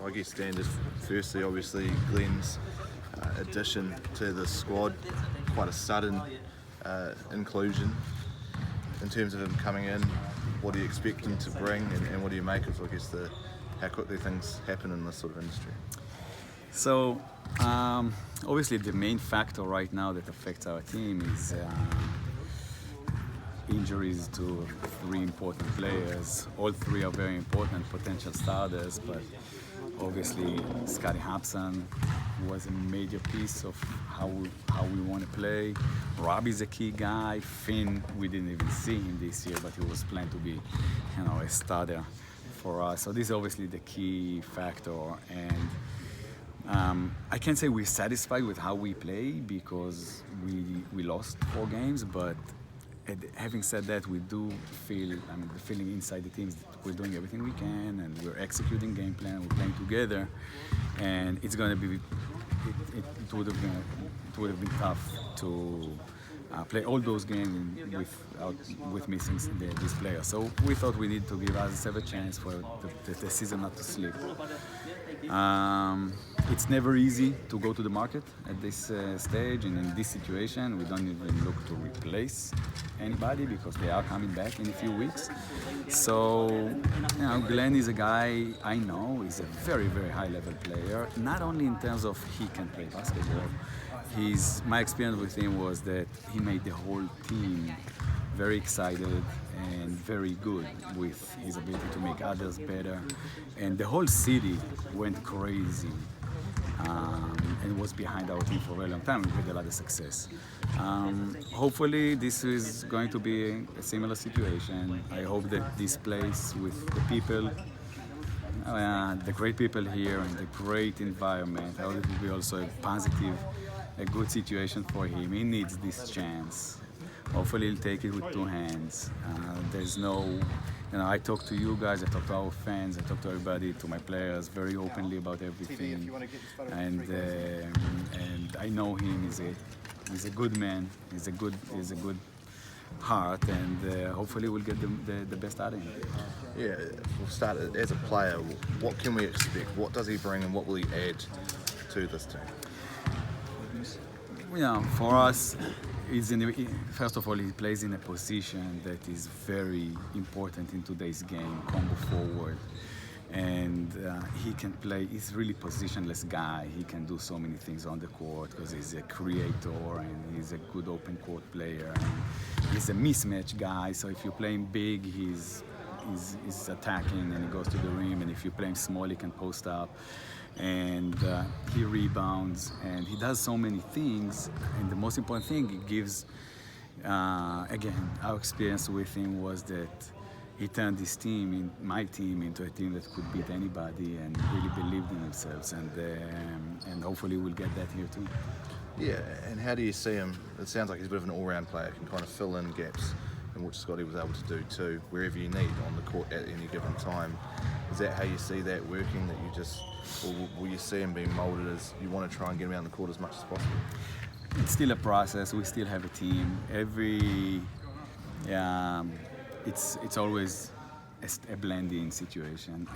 I guess, Dan, just firstly, obviously, Glenn's addition to the squad, quite a sudden inclusion. In terms of him coming in, what do you expect him to bring, and what do you make of, I guess, how quickly things happen in this sort of industry? So, obviously, the main factor right now that affects our team is injuries to three important players. All three are very important potential starters, but obviously Scotty Hobson was a major piece of how we want to play. Robbie's a key guy. Finn, we didn't even see him this year, but he was planned to be, a starter for us. So this is obviously the key factor, and I can't say we're satisfied with how we play because we lost 4 games, but having said that, we do feel, the feeling inside the team is that we're doing everything we can and we're executing game plan, we're playing together, and it's going to be, it would have been tough to play all those games with missing these players. So we thought we need to give us a chance for the season not to slip. It's never easy to go to the market at this stage, and in this situation we don't even look to replace anybody because they are coming back in a few weeks. So, Glenn is a guy I know is a very, very high level player, not only in terms of he can play basketball. My experience with him was that he made the whole team very excited and very good with his ability to make others better, and the whole city went crazy and was behind our team for a very long time. We had a lot of success. Hopefully this is going to be a similar situation. I hope that this place with the people, the great people here and the great environment, I hope it will be also a good situation for him. He needs this chance. Hopefully he'll take it with 2 hands. There's no, I talk to you guys, I talk to our fans, I talk to everybody, to my players, very openly about everything. And I know him. He's a good man. He's a good heart, and hopefully we'll get the best out of him. Yeah, we'll start as a player. What can we expect? What does he bring, and what will he add to this team? For us, first of all, he plays in a position that is very important in today's game, combo forward. And he can play, he's really positionless guy. He can do so many things on the court because he's a creator and he's a good open court player. And he's a mismatch guy, so if you're playing big, he's attacking and he goes to the rim, and if you play him small, he can post up. And he rebounds, and he does so many things, and the most important thing he gives, again, our experience with him was that he turned his team, my team, into a team that could beat anybody and really believed in themselves, and hopefully we'll get that here too. Yeah, and how do you see him? It sounds like he's a bit of an all-round player, can kind of fill in gaps, and which Scotty was able to do too, wherever you need on the court at any given time. Is that how you see that working, that you just, or will you see him being moulded as you want to try and get him out on the court as much as possible? It's still a process. We still have a team. It's always a blending situation.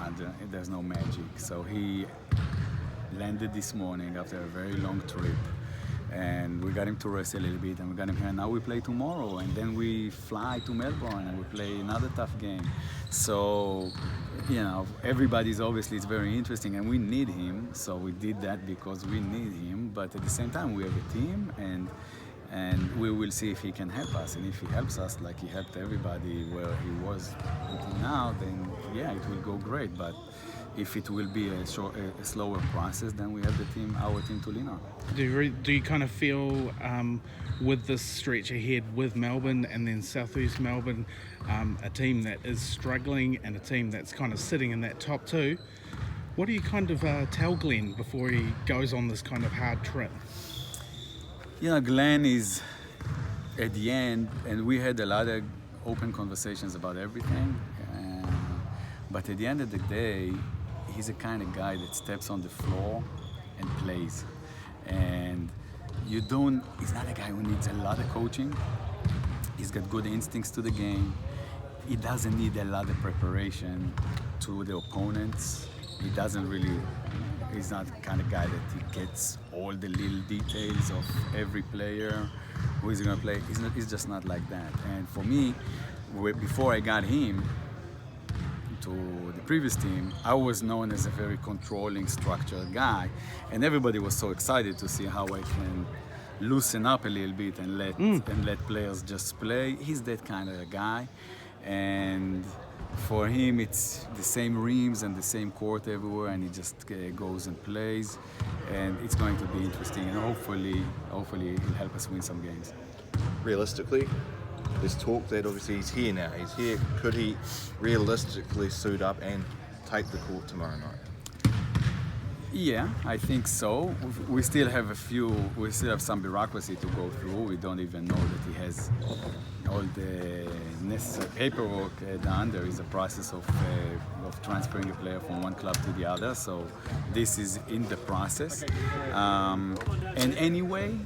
There's no magic. So he landed this morning after a very long trip, and we got him to rest a little bit, and we got him here. Now we play tomorrow, and then we fly to Melbourne and we play another tough game. So, everybody's obviously, it's very interesting, and we need him. So we did that because we need him. But at the same time, we have a team, and we will see if he can help us. And if he helps us like he helped everybody where he was until now, then yeah, it will go great. But if it will be a slower process, then we have our team to lean on. Do you kind of feel with this stretch ahead with Melbourne and then Southeast Melbourne, a team that is struggling and a team that's kind of sitting in that top 2, what do you kind of tell Glenn before he goes on this kind of hard trip? Glenn is at the end, and we had a lot of open conversations about everything, but at the end of the day, he's the kind of guy that steps on the floor and plays. And he's not a guy who needs a lot of coaching. He's got good instincts to the game. He doesn't need a lot of preparation to the opponents. he doesn't really. He's not the kind of guy that he gets all the little details of every player, who is going to play. He's just not like that. And for me, before I got him to the previous team, I was known as a very controlling, structured guy, and everybody was so excited to see how I can loosen up a little bit and let players just play. He's that kind of a guy, and for him it's the same rims and the same court everywhere, and he just goes and plays, and it's going to be interesting, and hopefully he'll help us win some games. Realistically, there's talk that obviously he's here now. He's here. Could he realistically suit up and take the court tomorrow night? Yeah, I think so. We still have some bureaucracy to go through. We don't even know that he has all the necessary paperwork done. There is a process of transferring a player from one club to the other. So this is in the process. And anyway,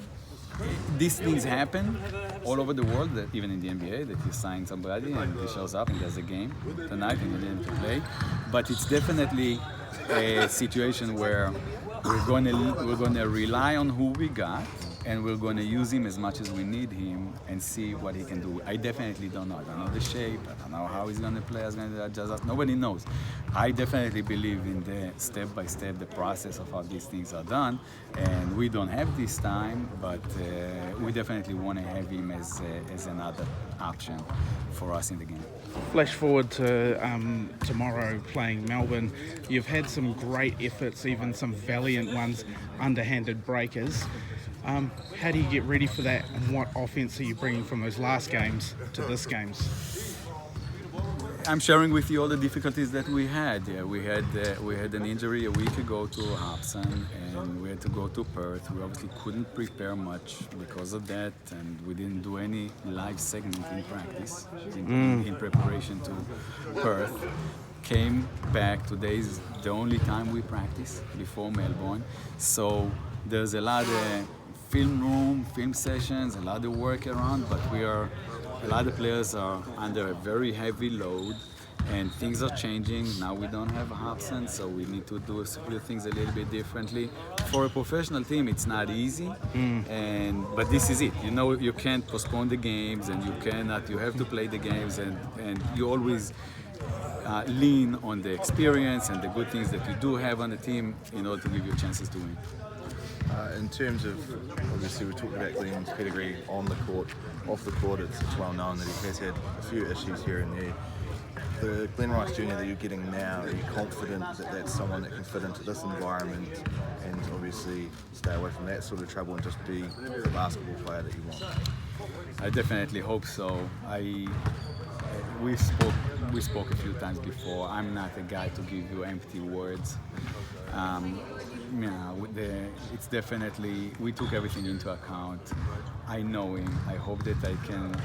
these things happen all over the world, that even in the NBA, that you sign somebody and he shows up and there's a game tonight and you didn't play. But it's definitely a situation where we're gonna rely on who we got, and we're gonna use him as much as we need him and see what he can do. I definitely don't know. I don't know the shape. I don't know how he's gonna play. Nobody knows. I definitely believe in the step by step, the process of how these things are done, and we don't have this time, but we definitely want to have him as another option for us in the game. Flash forward to tomorrow playing Melbourne. You've had some great efforts, even some valiant ones, underhanded breakers. How do you get ready for that, and what offense are you bringing from those last games to this games? I'm sharing with you all the difficulties that we had. Yeah, we had an injury a week ago to Hobson, and we had to go to Perth. We obviously couldn't prepare much because of that, and we didn't do any live segment in practice in preparation to Perth. Came back. Today is the only time we practice before Melbourne, so there's a lot of film sessions, a lot of work around, but a lot of players are under a very heavy load, and things are changing. Now we don't have Hobson, so we need to do things a little bit differently. For a professional team, it's not easy, but this is it. You know, you can't postpone the games, and you have to play the games, and you always lean on the experience and the good things that you do have on the team in order to give you chances to win. In terms of, obviously we talked about Glenn's pedigree on the court, off the court, it's well known that he has had a few issues here and there. The Glenn Rice Jr. that you're getting now, are you confident that that's someone that can fit into this environment and obviously stay away from that sort of trouble and just be the basketball player that you want? I definitely hope so. We spoke a few times before. I'm not a guy to give you empty words. It's definitely, we took everything into account. I know him. I hope that I can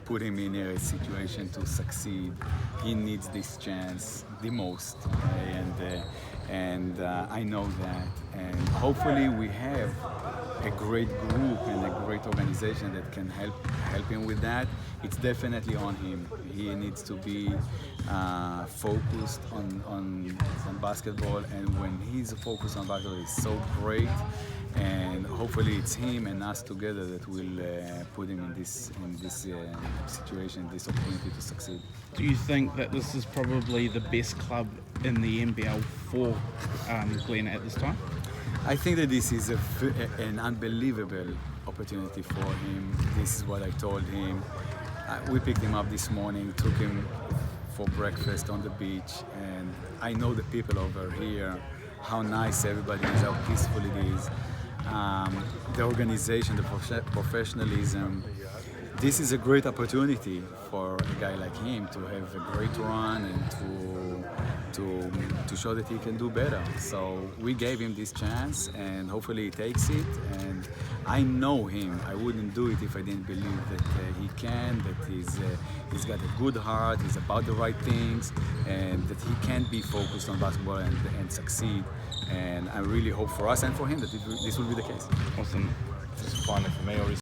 put him in a situation to succeed. He needs this chance the most, and I know that. And hopefully we have a great group and a great organization that can help him with that. It's definitely on him. He needs to be focused on basketball, and when he's focused on basketball, it's so great. And hopefully it's him and us together that will put him in this situation, this opportunity to succeed. Do you think that this is probably the best club in the NBL for Glenn at this time? I think that this is an unbelievable opportunity for him. This is what I told him. We picked him up this morning, took him for breakfast on the beach, and I know the people over here, how nice everybody is, how peaceful it is. The organization, the professionalism. This is a great opportunity for a guy like him to have a great run and to show that he can do better. So we gave him this chance, and hopefully he takes it. And I know him. I wouldn't do it if I didn't believe that he can, that he's got a good heart, he's about the right things, and that he can be focused on basketball and succeed. And I really hope for us and for him that this will be the case. Awesome. Just finally for me, obviously.